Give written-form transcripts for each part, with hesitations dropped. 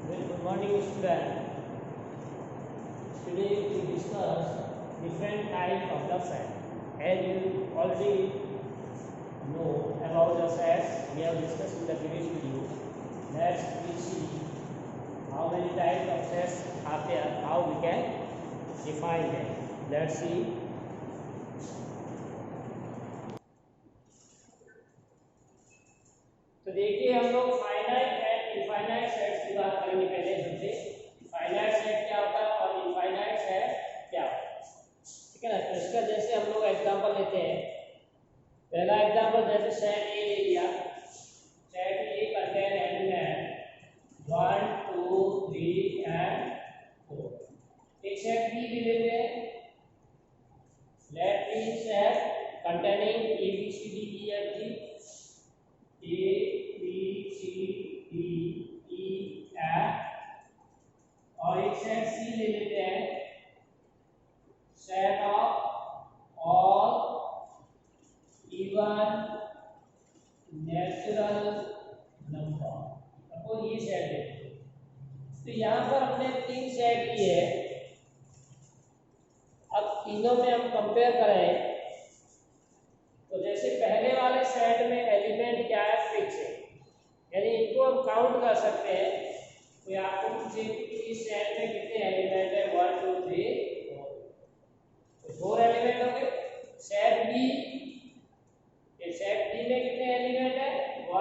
Good morning, student. Today we discuss different types of the set. As you already know about the sets, we have discussed in the previous video. Let's see how many types of sets are there, how we can define them. Let's see. तो देखिए हम लोग finite and infinite sets की बात करेंगे पहले सबसे। Finite set क्या होता है और इनफाइनाइट सेट क्या होता है, ठीक है ना। तो इसका जैसे हम लोग एग्जांपल लेते हैं। पहला एग्जांपल जैसे सेट ए ले लिया। Set A contain element 1 2 3 and 4। एक सेट बी भी लेते हैं। Let B set containing a b c d e f g A, B, C, D, E, F और एक सेट C ले लेते हैं। Set of all even natural number. अपन ये सेट लेते हैं। तो यहाँ पर हमने तीन सेट लिए हैं। अब तीनों में हम कंपेयर करें तो जैसे पहले वाले सेट में एलिमेंट क्या है, फिक्स है, यानी इनको हम काउंट कर सकते हैं। तो आपको पूछे कि इस सेट में कितने एलिमेंट है, 1 2 3 4, तो 4 एलिमेंट हो गए। सेट बी, ये सेट बी में कितने एलिमेंट है,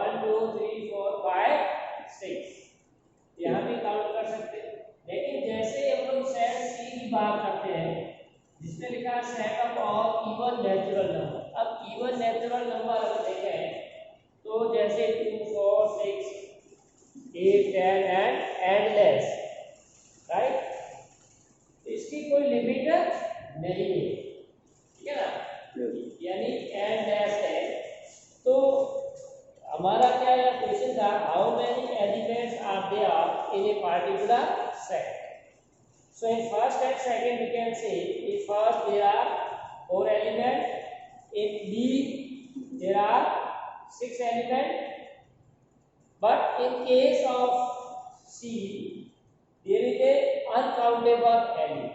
1 2 3 4 5 6, यहाँ भी काउंट कर सकते हैं। लेकिन जैसे हम लोग सेट सी की बात करते हैं जिसमें लिखा है set of all even natural number. अब इवन नेचुरल नंबर अगर देखें तो जैसे 2 4 6 8 10 एंड एंडलेस, राइट। इसकी कोई लिमिट नहीं है, ठीक है ना, यानी एंडलेस है। तो हमारा क्या यह क्वेश्चन था, how many elements are there in a particular set. So in first and second we can say, in first there are 4 elements, in B there are 6 elements, but in case of C there is a uncountable element.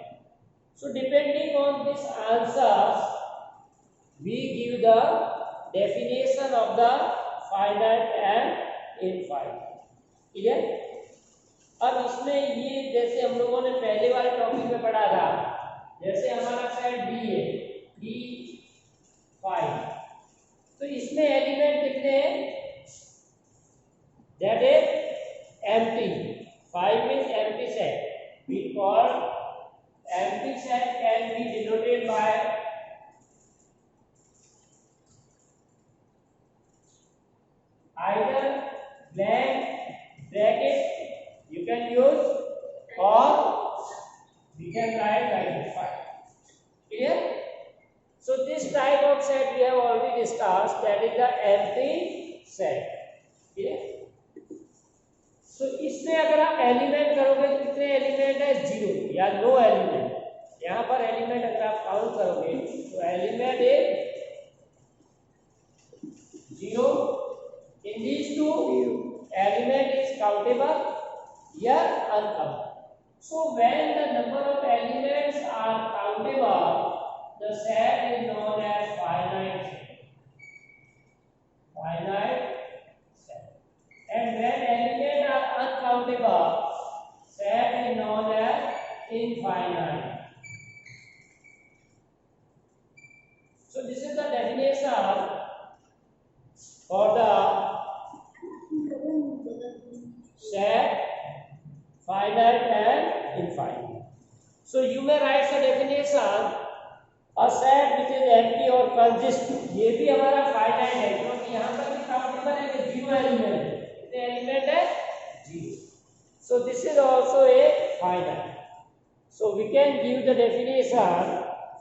So depending on this answers we give the definition of the finite and infinite. Clear? अब इसमें ये जैसे हम लोगों ने पहले वाले topic में पढ़ा था, जैसे हमारा सेट बी है, बी 5, तो इसमें एलिमेंट कितने हैं, that is empty. 5 means empty set. We call empty set can be denoted by either blank bracket you can use, or we can write like this. Clear? So this type of set we have already discussed, that is the empty set. Clear? So इसमें अगर आप element करोगे तो कितने element है, 0 या no element. यहाँ पर एलिमेंट अगर आप काउंट करोगे तो एलिमेंट है 0। in these two element is countable, yeah, uncountable. So when the number of elements are countable, the set is known as finite set. Finite set. And when elements are uncountable, set is known as infinite. So this is the definition for the set finite and infinite. So you may write the definition, a set which is empty or consists, ये भी हमारा finite है क्योंकि यहाँ पर भी countable है कि 0 एलिमेंट है। कितने एलिमेंट है, 0। So this is also a finite. So we can give the definition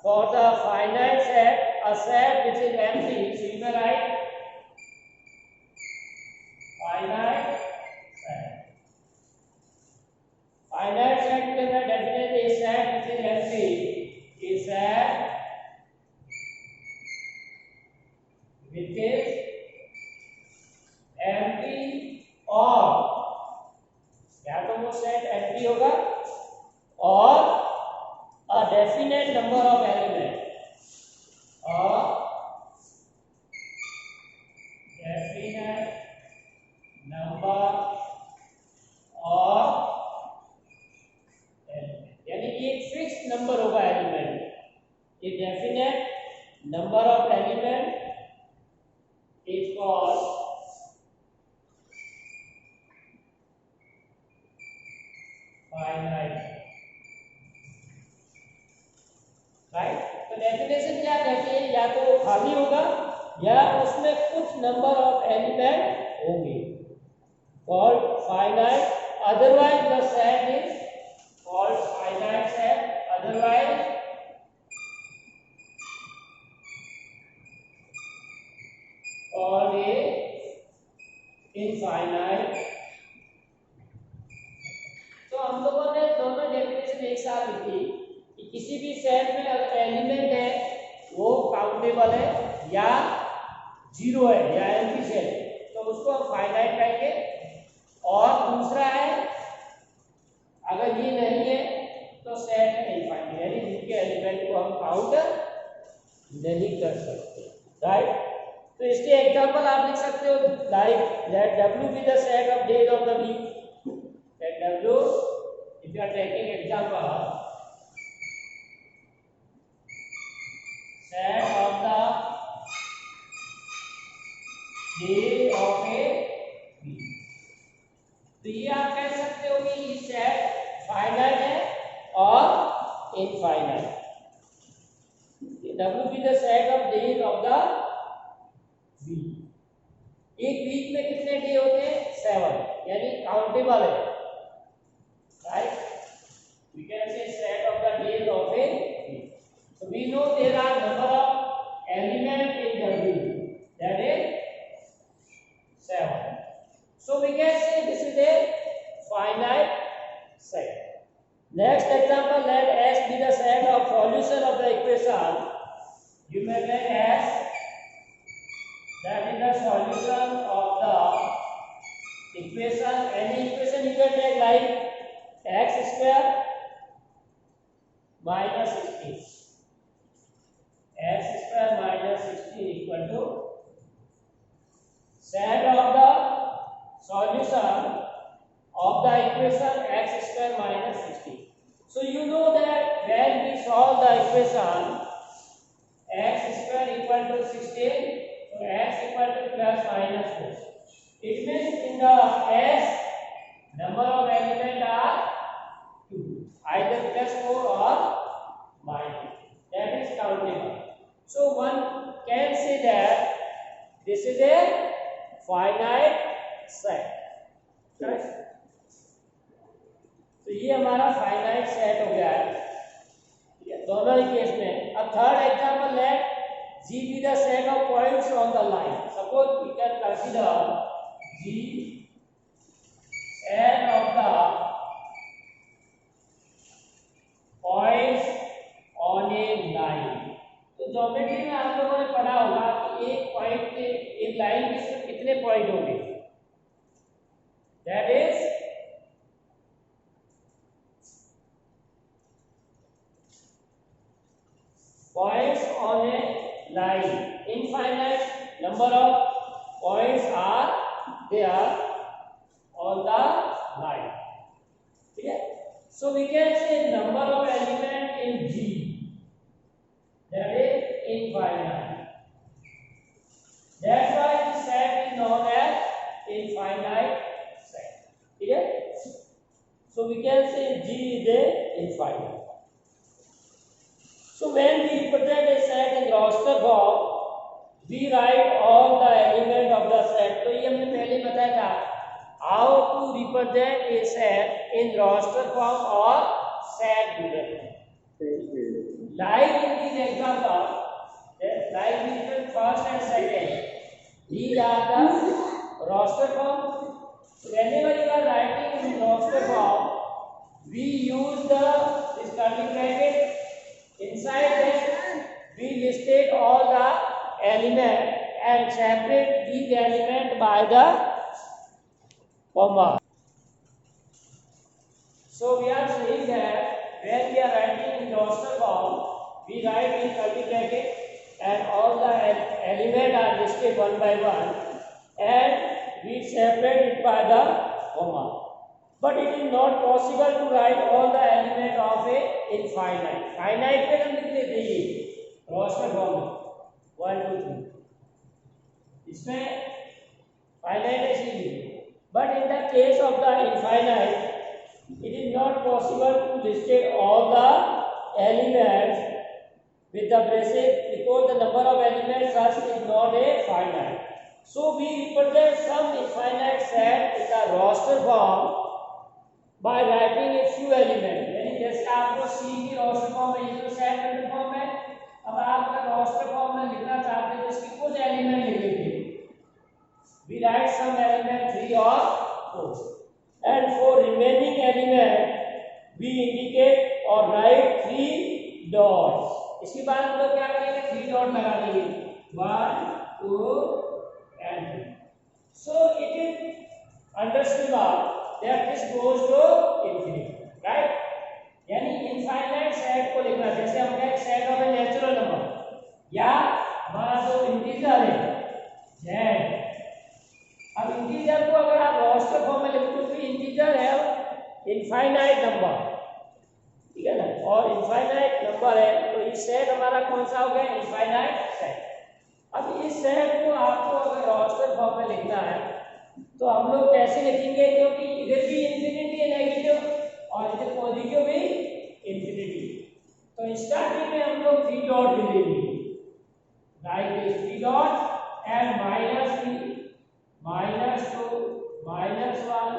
for the finite set, a set which is empty. So you may write finite set. Finite set के अंदर definite a set which is empty is set which is empty or या तो वो set finite, right. तो definition क्या कहती है, या तो वो खाली होगा या उसमें कुछ नंबर ऑफ एलिमेंट होंगे, called finite, otherwise the set is called finite set, otherwise called a infinite. तो हम लोगों ने दोनों डेफिनेशन एक साथ लिखी कि किसी भी सेट में अगर एलिमेंट है वो काउंटेबल है या जीरो है या एम्प्टी सेट है तो उसको हम फाइनाइट कहेंगे, और दूसरा है अगर ये नहीं है तो सेट है इनफाइनाइट, यानी जिनके एलिमेंट को हम काउंट नहीं कर सकते, राइट। तो इसके एग्जांपल आप लिख सकते हो, like let W be the set of days of the week, let W, if you are taking example, set of the day of a week, तो ये आप कह सकते हो कि ये सेट फाइनाइट है और infinite. W be the set of days of the week, एक वीक में कितने डे होते हैं, 7, यानी काउंटेबल है, right? We can say set of the days of a week. So we know there are number of elements in the week, that is 7. So we can say this is a finite set. Next example, let S be the set of solution of the equation. You may let S, that is the solution of the equation. Any equation you can take like x square minus 16, x square minus 16 equal to set of the solution of the equation x square minus 16. So you know that when we solve the equation x square equal to 16, so x equal to plus minus 4, it means in the S number of elements are 2, either plus 4 or minus, that is countable. So one can say that this is a finite set, right? तो ये हमारा finite set हो गया है दोनों ही case में। अब third example, let G be the set of points on the line. Suppose we can consider G set of the points on a line. तो ज्योमेट्री में आप लोगों ने पढ़ा होगा कि एक पॉइंट के, एक लाइन के सिर्फ कितने पॉइंट होंगे, that is points on a line, infinite number of points are there on the line, ठीक है। So we can say number of element in G, that is infinite, that's why the set is known as infinite set, ठीक है। So we can say G is a infinite. So when we represent a set in roster form, we write all the element of the set. तो ये हमने पहले बताया था how to represent a set in roster form or set builder. Like in this example, like we written first and second, these are the roster form. Whenever you are writing in roster form, we use the this curly bracket. Inside that we listed all the elements and separate these elements by the comma. So we are saying that when we are writing in roster form, we write in curly bracket and all the elements are listed one by one and we separate it by the comma. But it is not possible to write all the elements of a infinite. Finite पे हम लिख देते हैं roster form में 1 2 3, इसमें finite ऐसे लिखते हैं. But in the case of the infinite, it is not possible to list all the elements with the bracket because the number of elements thus is not a finite. So we represent some infinite set in the roster form by writing a few elements. यानी जैसे आपको C की roster form में ये जो set vector form है, अब आप अगर roster form में लिखना चाहते हैं तो इसके कुछ एलिमेंट लिखेंगे. We write some element 3 or 4, and for remaining element we indicate or write 3 dots. इसके बाद हम लोग क्या करेंगे, 3 डॉट लगा देंगे, 1 2 and 3. So it is understood that this goes to infinity, right? यानी इनफाइनाइट सेट को लिखना, जैसे हम कहें set of a natural number या हमारा जो इंटीजर है z. अब इंटीजर को अगर आप रोस्टर फॉर्म में लिखते हो तो इंटीजर है इनफाइनाइट नंबर, ठीक है ना, और इनफाइनाइट नंबर है तो ये सेट हमारा कौन सा हो गया, इनफाइनाइट सेट. अब इस सेट को आपको अगर रोस्टर फॉर्म में लिखना है तो हम लोग कैसे लिखेंगे, क्योंकि इधर भी इंफिनिटी है नेगेटिव और इधर पॉजिटिव भी इंफिनिटी. तो स्टार्टिंग में हम लोग 3 डॉट लिखेंगे, राइट 3 डॉट एंड -3 -2 -1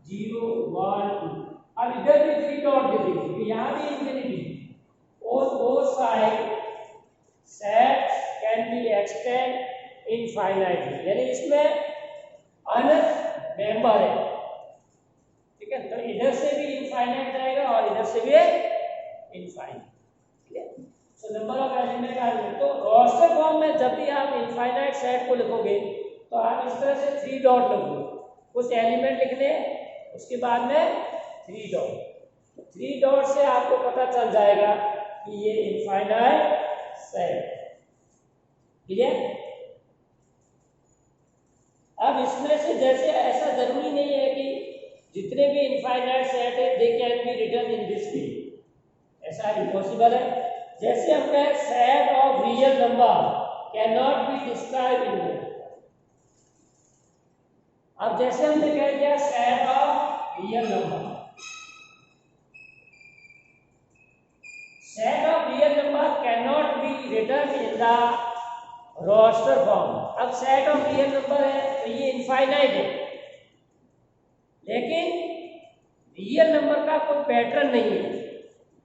0 1 2. अब इधर भी 3 डॉट दे दीजिए, यहाँ भी इंफिनिटी. और both side set can be extend infinitely, यानी इसमें अनंत मेंबर है, ठीक है. तो इधर से भी इनफाइनाइट जाएगा और इधर से भी इनफाइनाइट, ठीक है. So number of element are. तो रोस्टर फॉर्म में जब भी आप इनफाइनाइट सेट को लिखोगे तो आप इस तरह से 3 डॉट लिखोगे, कुछ एलिमेंट लिखने, उसके बाद में 3 डॉट. 3 डॉट से आपको पता चल जाएगा कि ये इनफाइनाइट सेट, ठीक है. अब इसमें से जैसे ऐसा जरूरी नहीं है कि जितने भी इनफाइनाइट सेट है they can be written in this way, ऐसा इम्पॉसिबल है. जैसे हम कहें set of real number can not be describe in this. अब जैसे हमने कह दिया set of real number, set of real number can not be written in the roster form. अब सेट ऑफ रियल नंबर है तो ये इनफाइनाइट है, लेकिन रियल नंबर का कोई पैटर्न नहीं है.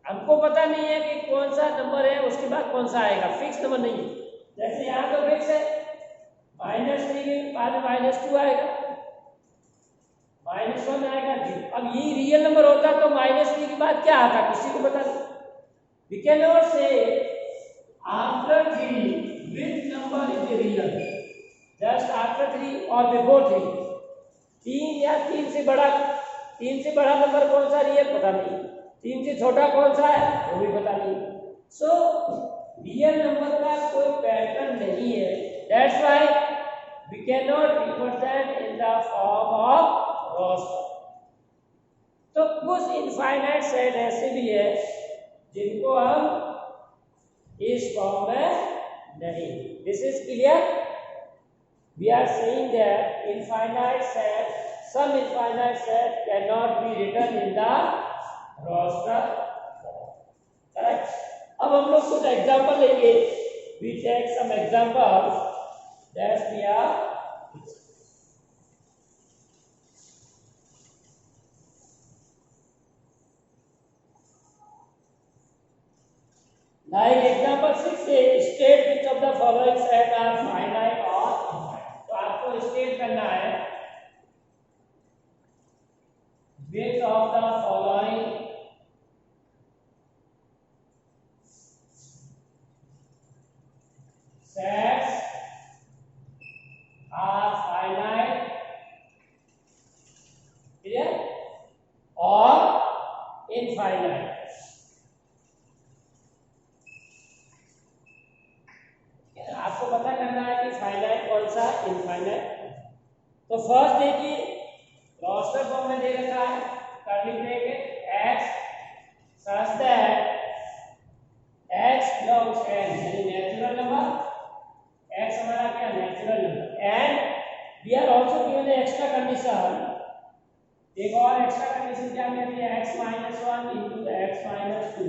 हमको पता नहीं है कि कौन सा नंबर है उसके बाद कौन सा आएगा, फिक्स नंबर नहीं है. जैसे यहाँ तो फिक्स है, -3 के बाद -2 आएगा, -1 आएगा 0. अब ये रियल नंबर होता तो -3 के बाद क्या आता किसी को पता नहीं. वी कैन नॉट से after 3 which number is real, just after 3 or before 3. 3 या 3 से बड़ा नंबर कौन सा रियल पता नहीं, 3 से छोटा कौन सा है वो भी पता नहीं. सो रियल नंबर का कोई पैटर्न नहीं है. That's why we can not represent in the form of roster. तो कुछ इनफाइनाइट सेट ऐसे भी है जिनको हम इस फॉर्म में नहीं. This is clear. We are saying that infinite set, some infinite set cannot be written in the roster form. Correct. अब हम लोग कुछ एग्जांपल लेंगे. We take some examples that we are like example 6 से state which of the following set are finite or infinite. तो आपको state करना है which of the following sets are finite, clear, or infinite. आपको पता करना है कि फाइनाइट कौन सा, इनफाइनाइट. तो फर्स्ट देखिए रोस्टर फॉर्म में दे रखा है curly bracket x such that x belongs to n, यानी नेचुरल नंबर. x हमारा क्या natural number, and we are also given extra condition एक और एक्स्ट्रा कंडीशन क्या कहती है, x minus one into x minus two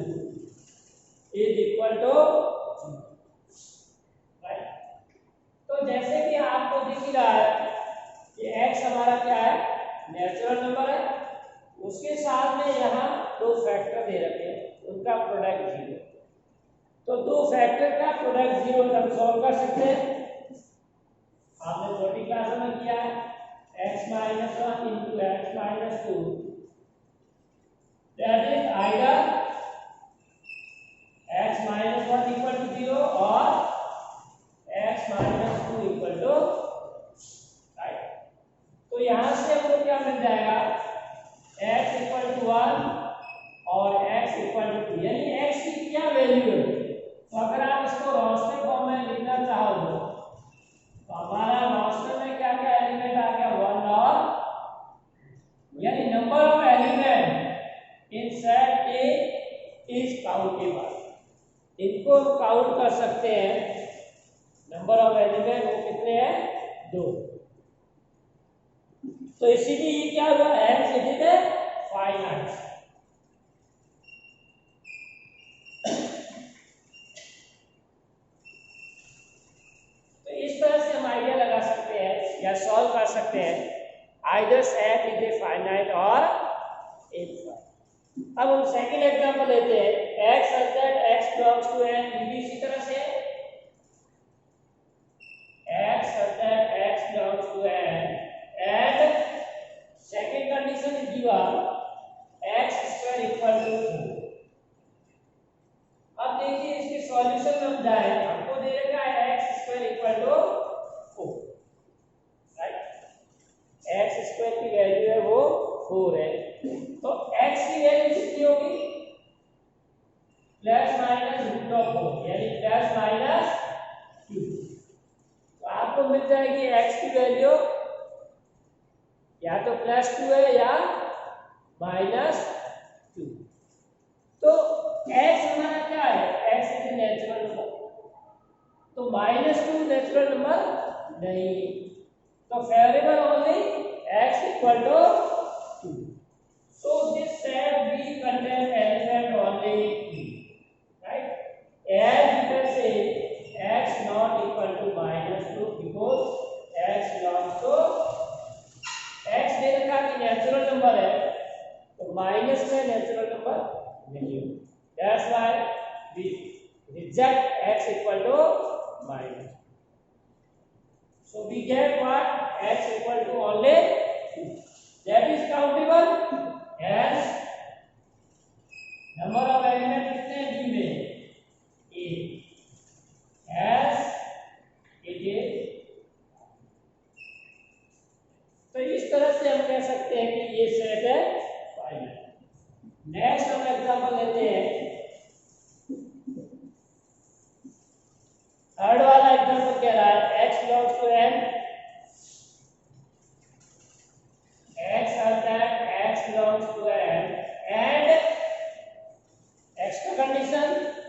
is equal to, right. तो जैसे कि आपको दिख ही रहा है कि x हमारा क्या है, नेचुरल नंबर है, उसके साथ में यहाँ दो फैक्टर दे रखे हैं, उनका प्रोडक्ट जीरो। तो दो फैक्टर का प्रोडक्ट जीरो हम सॉल्व कर सकते हैं। आपने छोटी क्लास में किया है, x minus one into x minus two, that is either x minus one equal to zero और x minus two equal to, right. तो यहां से हमको क्या मिल जाएगा, x इक्वल टू वन और x इक्वल टू टू, यानी x की क्या वैल्यू है। तो अगर आप इसको रोस्टर फॉर्म में लिखना चाहो तो हमारा रोस्टर में क्या क्या एलिमेंट आ गया, वन और, यानी number of element in set A is countable. इनको काउंट कर सकते हैं, नंबर ऑफ एलिमेंट वो कितने हैं, दो। तो इसीलिए ये क्या हुआ, एम इट इज फाइनाइट। तो इस तरह से हम आइडिया लगा सकते हैं या सॉल्व कर सकते हैं, either set is a finite और इनफाइनाइट। अब हम सेकंड एग्जांपल लेते हैं, x such that x belongs to n, भी इसी तरह से x such that x belongs to n and second condition is given x square equal to 4। अब देखिए इसके सॉल्यूशन में हम जाए, हमको दे रखा है x square equal to 4, right. x square की वैल्यू है वो 4 है, तो x की वैल्यू कितनी होगी, प्लस माइनस रूट ऑफ 4, यानी प्लस माइनस 2। तो आपको मिल जाएगी x की वैल्यू या तो प्लस 2 है या माइनस 2। तो x हमारा क्या है, x इज नेचुरल नंबर, तो माइनस 2 नेचुरल नंबर नहीं, तो favourable only x equal to 2। So this set B contain element only E, right? As you can say x not equal to minus 2 because x belongs to, x दे रखा कि natural number है, तो minus में natural number नहीं है, that's why we reject x equal to minus। So we get what, x equal to only 2, that is countable as number of element कितने B में, A, as it is। तो इस तरह से हम कह सकते हैं कि ये सेट है फाइनाइट। नेक्स्ट हम एग्जांपल लेते हैं, थर्ड वाला एग्जांपल कह रहा है x belongs to n, x such that x belongs to n and extra condition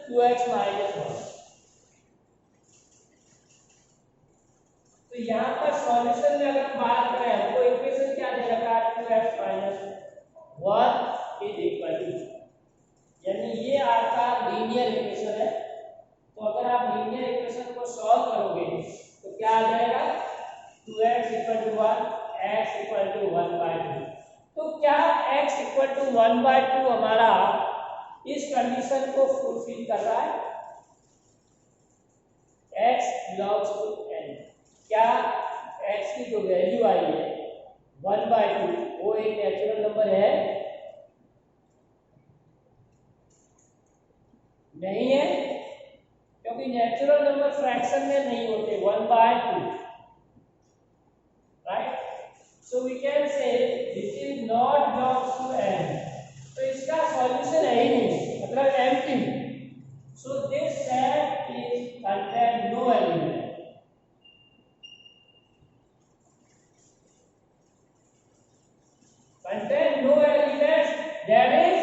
2x minus 1। तो यहाँ पर सॉल्यूशन में अगर बात करें, हमको इक्वेशन क्या दे रखा है, 2x minus 1 is equal to, यानी ये आपका लीनियर इक्वेशन है। तो अगर आप लीनियर इक्वेशन को सॉल्व करोगे तो क्या आ जाएगा, 2x equal to 1, x equal to 1/2। तो क्या x इक्वल टू 1/2 हमारा इस कंडीशन को फुलफिल कर रहा है, x बिलोंग्स टू n। क्या x की जो वैल्यू आई है 1/2 वो एक नेचुरल नंबर है, नहीं है, क्योंकि नेचुरल नंबर फ्रैक्शन में नहीं होते, 1/2, right. So we can say this is not belongs to n, तो इसका सॉल्यूशन है ही नहीं, मतलब empty. So this set is contain no element, contain no elements, that is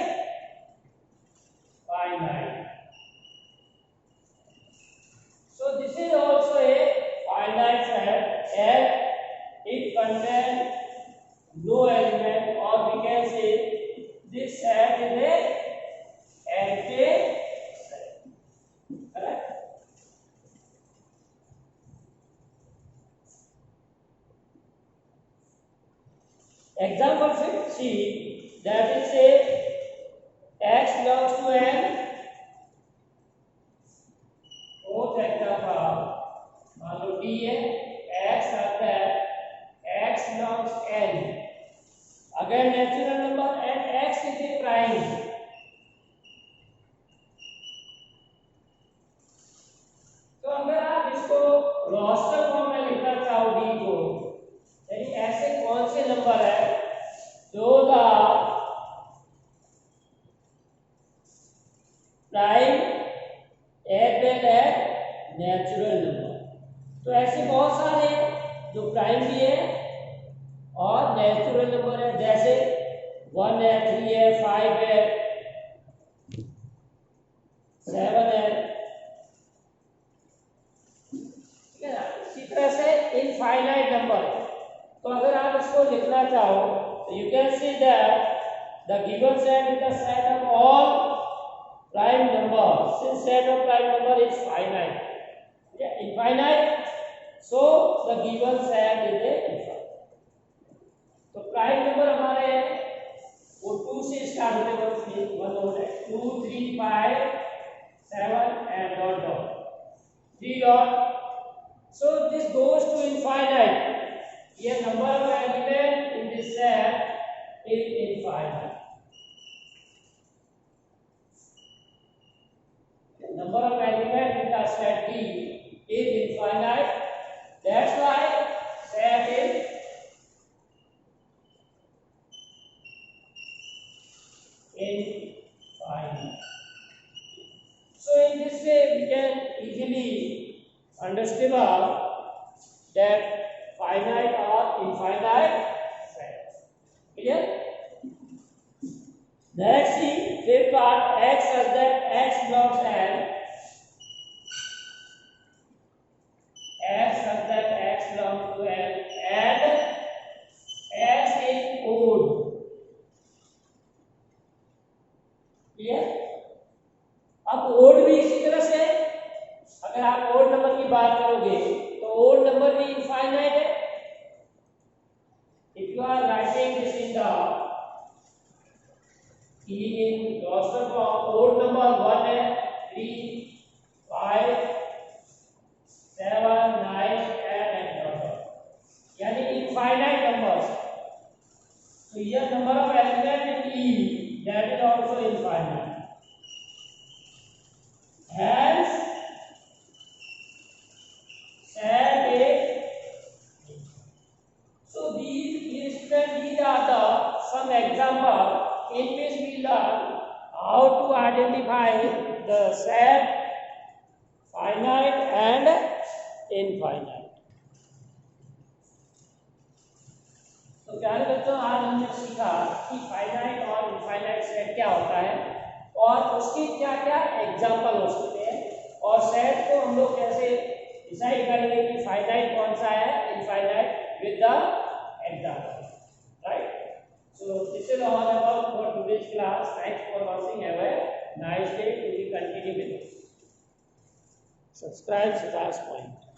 finite। So this is also a finite set as it contains no no element, or we can say this set is a empty set. Correct? Example 50, that is say x belongs to n. Fourth example, मान लो d है, x आता है, x belongs n. Again natural number and x is a prime. तो अगर आप इसको roster form में लिखना चाहो d को, यानी ऐसे कौन से नंबर है जो the prime as well as natural number. तो ऐसे बहुत सारे हैं जो प्राइम भी है और नेचुरल नंबर है, जैसे 1 है, 3 है, 5 है, 7 है. ठीक है ना? इसी तरह से इनफाइनाइट नंबर है. तो अगर आप इसको लिखना चाहो तो you can see that the given set is the set of all prime numbers. Since set of prime number is finite, yeah, infinite, so the given set is a infinite. तो prime number हमारे हैं वो 2 से start होते हैं, 1 होता है 2 3 5 7 and dot dot 3 dot. So this goes to infinite. ये number of element in this set is infinite. Number of elements in the set D is infinite. That's why set is infinite. So in this way we can easily understand that finite or infinite sets. Clear? Next see fifth part, x such that x belongs n. X such that x belongs to n and x is odd. Clear? अब odd भी इसी तरह से, अगर आप odd number की बात करोगे तो odd नंबर भी infinite है. If you are writing this in the in roster form, odd number 1 है, 3 5 7 9 10 and यानी infinite numbers. तो यह number of element in E, that is also infinite. Hence set is. So these are the some example in which we learn how to identify the set finite and infinite. तो प्यारे बच्चों, आज हमने सीखा कि finite और infinite set क्या होता है और उसके क्या क्या एग्जाम्पल हो सकते हैं, और सेट को हम लोग कैसे डिसाइड करेंगे कि फाइनाइट कौन सा है, infinite, with the example. Right? So this is all about for today's class. Thanks for watching. Have a nice day. We will continue with this. Subscribe Siddharth Point.